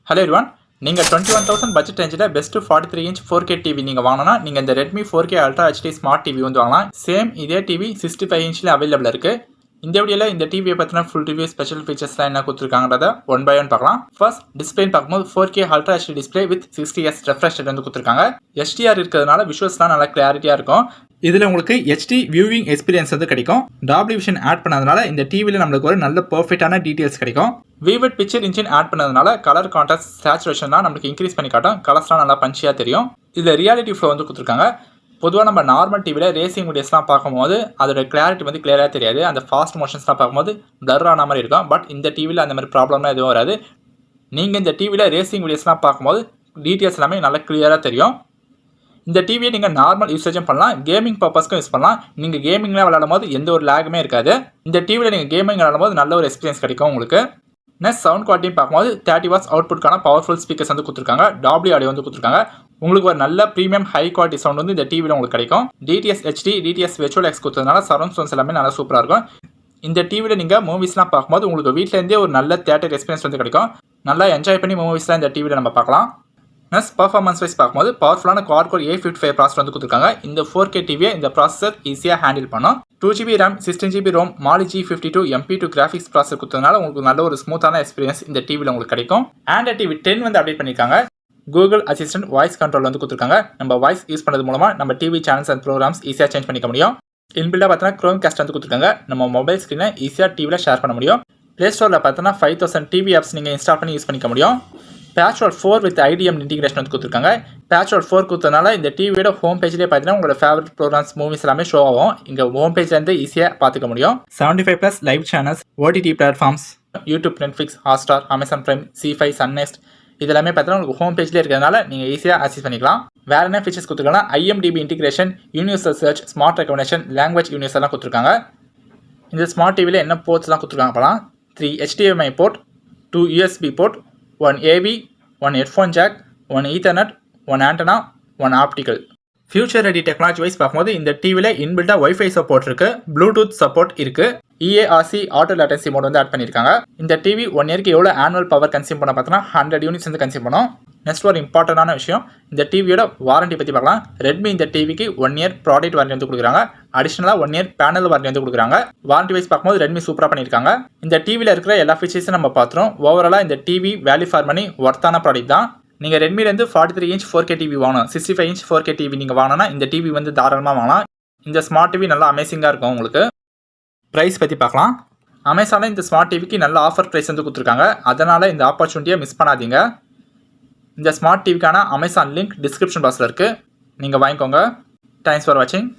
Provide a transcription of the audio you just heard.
Hello everyone. நீங்கள் 21,000 budget ரேஞ்சில் best 43 inch 4K TV நீங்கள் வாங்கினா நீங்கள் இந்த Redmi 4K Ultra HD smart TV வந்து வாங்கலாம். சேம் இதே டிவி 65 இன்ச்சில் அவைலபிள் இருக்குது. இந்த வீடியோவில் இந்த டிவியை பற்றின ஃபுல் ரிவ்யூ ஸ்பெஷல் ஃபீச்சர்ஸ்லாம் என்ன கொடுத்துருக்காங்கன்றத ஒன் பை ஒன் பார்க்கலாம். ஃபர்ஸ்ட் டிஸ்பிளேன்னு பார்க்கும்போது 4K Ultra HD display with 60Hz refresh rate வந்து கொடுத்துருக்காங்க. HDR இருக்கிறதுனால விஷுவல்ஸ்லாம் நல்லா கிளாரிட்டியாக இருக்கும். இதில் உங்களுக்கு HD வியூவிங் எக்ஸ்பீரியன்ஸ் வந்து கிடைக்கும். dolby vision ஆட் பண்ணதுனால இந்த டிவியில் நம்மளுக்கு ஒரு நல்ல பர்ஃபெக்டான டீட்டெயில்ஸ் கிடைக்கும். விவிட் பிக்சர் இன்ஜின் ஆட் பண்ணதுனால கலர் கான்ட்ராஸ்ட் சேச்சுரேஷன்லாம் நம்மளுக்கு இன்க்ரீஸ் பண்ணி காட்டும். கலர்ஸ்லாம் நல்லா பஞ்சியாக தெரியும். இதில் ரியாலிட்டி ஃப்ளோ வந்து கொடுத்துருக்காங்க. பொதுவாக நம்ம நார்மல் டிவியில் ரேசிங் வீடியோஸ்லாம் பார்க்கும்போது அதோட கிளாரிட்டி வந்து கிளியராக தெரியாது. அந்த ஃபாஸ்ட் மோஷன்ஸ்லாம் பார்க்கும்போது பிளர் ஆன மாதிரி இருக்கும். பட் இந்த டிவியில் அந்த மாதிரி ப்ராப்ளம்லாம் எதுவும் வராது. நீங்கள் இந்த டிவியில் ரேசிங் வீடியோஸ்லாம் பார்க்கும்போது டீட்டெயில்ஸ் எல்லாமே நல்லா கிளியராக தெரியும். இந்த டிவியை நீங்கள் நார்மல் யூசேஜும் பண்ணலாம், கேமிங் பர்பஸ்க்கும் யூஸ் பண்ணலாம். நீங்கள் கேமிங்லாம் விளையாடும் போது எந்த ஒரு லேகுமே இருக்காது. இந்த டிவியில் நீங்கள் கேமிங் விளையாடும் போது நல்ல ஒரு எக்ஸ்பீரியன்ஸ் கிடைக்கும் உங்களுக்கு. நெக்ஸ்ட் சவுண்ட் குவாலிட்டியும் பார்க்கும்போது 30 வாட்ஸ் அவுட்புட்கான பவர்ஃபுல் ஸ்பீக்கர்ஸ் வந்து கொடுத்துருக்காங்க. dolby ஆடியோ வந்து கொடுத்துருக்காங்க. உங்களுக்கு ஒரு நல்ல ப்ரீமியம் ஹை குவாலிட்டி சவுண்ட் வந்து இந்த டிவியில் உங்களுக்கு கிடைக்கும். DTS HD DTS virtual X கொடுத்ததுனால சரௌண்ட் சவுண்ட்ஸ் எல்லாமே நல்லா சூப்பராக இருக்கும். இந்த டிவியில் நீங்கள் மூவிஸ்லாம் பார்க்கும்போது உங்களுக்கு வீட்டிலேருந்தே ஒரு நல்ல தியேட்டர் எக்ஸ்பீரியன்ஸ் வந்து கிடைக்கும். நல்லா என்ஜாய் பண்ணி மூவிஸ்லாம் இந்த டிவியில் நம்ம பார்க்கலாம். நெக்ஸ்ட் பர்ஃபார்மன்ஸ் வைஸ் பார்க்கும்போது பவர்ஃபுல்லான quad core A55 ப்ராசஸர் வந்து கொடுத்துருக்காங்க. இந்த 4K டிவியை இந்த ப்ராசஸர் ஈஸியாக ஹேண்டில் பண்ணும். 2GB RAM 16GB ROM G52 MP2 Graphics processor கொடுத்ததுனால உங்களுக்கு நல்ல ஒரு ஸ்மூத்தான எக்ஸ்பீரியன்ஸ் இந்த டிவியில் உங்களுக்கு கிடைக்கும். Android TV 10 வந்து அப்டேட் பண்ணியிருக்காங்க. கூகுள் அசிஸ்டன்ட் வாய்ஸ் கண்ட்ரோல் வந்து கொடுத்துருக்காங்க. நம்ம வாய்ஸ் யூஸ் பண்ணுறது மூலமாக நம்ம டிவி சேனல்ஸ் அண்ட் ப்ரோக்ராம்ஸ் ஈஸியாக சேஞ்ச் பண்ணிக்க முடியும். இன்பில்டாக பார்த்தீங்கன்னா க்ரோம் கேஸ்ட் வந்து கொடுத்துருக்காங்க. நம்ம மொபைல் ஸ்க்ரீனை ஈஸியாக டிவியில் ஷேர் பண்ண முடியும். ப்ளே ஸ்டோரில் பார்த்தீங்கன்னா 5000 டிவி ஆப்ஸ் நீங்கள் இன்ஸ்டால் பண்ணி யூஸ் பண்ணிக்க முடியும். patchwall 4 வித் IDM இன்டிகிரேஷன் வந்து கொடுத்துருக்காங்க. patchwall 4 கொடுத்ததுனால இந்த டிவியோட ஹோம் பேஜ்லேயே பார்த்தீங்கன்னா உங்களோட ஃபேவரட் ப்ரோக்ராம்ஸ் மூவிஸ் எல்லாமே ஷோ ஆகும். இங்கே ஹோம் பேஜ்லேருந்து ஈஸியாக பார்த்துக்க முடியும். 75+ live channels, OTT platforms, YouTube, Netflix, Hotstar, Amazon prime, C5, Sun NXT இதெல்லாமே பார்த்தீங்கன்னா உங்களுக்கு ஹோம் பேஜ்லேயே இருக்கிறதுனால நீங்கள் ஈஸியாக ஆக்சஸ் பண்ணிக்கலாம். வேறு என்ன ஃபீச்சர்ஸ் கொடுத்துருக்காங்கன்னா imdb integration, universal search, smart recommendation, language universe எல்லாம் கொடுத்துருக்காங்க. இந்த ஸ்மார்ட் டிவியில் என்ன போர்ட்ஸ்லாம் கொடுத்துருக்காங்க பார்க்கலாம். 3 HDMI port, 2 USB port, 1 AV, 1 headphone jack, 1 Ethernet, 1 antenna, 1 optical. Future ready technology wise பார்க்கும்போது இந்த டிவியில் இன்பில்டாக வைஃபை சப்போர்ட் இருக்குது, ப்ளூடூத் சப்போர்ட் இருக்குது, EARC ஆட்டோ லேட்டன்சி மோட் வந்து ஆட் பண்ணியிருக்காங்க. இந்த டிவி 1 இயருக்கு எவ்வளோ ஆனுவல் பவர் கன்சியூம் பண்ண பார்த்தோன்னா 100 யூனிட்ஸ் வந்து கன்சியூம் பண்ணும். நெக்ஸ்ட் ஒரு இம்பார்ட்டண்டான விஷயம், இந்த டிவியோட வாரண்டி பற்றி பார்க்கலாம். ரெட்மி இந்த டிவிக்கு 1 இயர் ப்ராடக்ட் வாரண்டி வந்து கொடுக்குறாங்க. அடிஷனலாக 1 இயர் பேனல் வாரண்டி வந்து கொடுக்குறாங்க. வாரண்டி வைஸ் பார்க்கும்போது ரெட்மி சூப்பராக பண்ணியிருக்காங்க. இந்த டிவியில் இருக்கிற எல்லா ஃபீச்சர்ஸும் நம்ம பார்த்துறோம். ஓவராலாக இந்த டிவி வேல்யூ ஃபார் மணி ஒர்த்தான ப்ராடக்ட் தான். நீங்கள் ரெட்மிலேருந்து 43 இன்ச் 4K டிவி வாங்கணும், 65 இன்ச் 4K டிவி நீங்கள் வாங்கினா இந்த டிவி வந்து தாராளமாக வாங்கலாம். இந்த ஸ்மார்ட் டிவி நல்லா அமேசிங்காக இருக்கும் உங்களுக்கு. ப்ரைஸ் பற்றி பார்க்கலாம். அமேசானில் இந்த ஸ்மார்ட் டிவிக்கு நல்ல ஆஃபர் ப்ரைஸ் வந்து கொடுத்துருக்காங்க. அதனால் இந்த ஆப்பர்ச்சுனிட்டியை மிஸ் பண்ணாதீங்க. இந்த ஸ்மார்ட் டிவிக்கான அமேசான் லிங்க் டிஸ்கிரிப்ஷன் பாக்ஸில் இருக்குது, நீங்கள் வாங்கிக்கோங்க. தேங்க்ஸ் ஃபார் வாட்சிங்.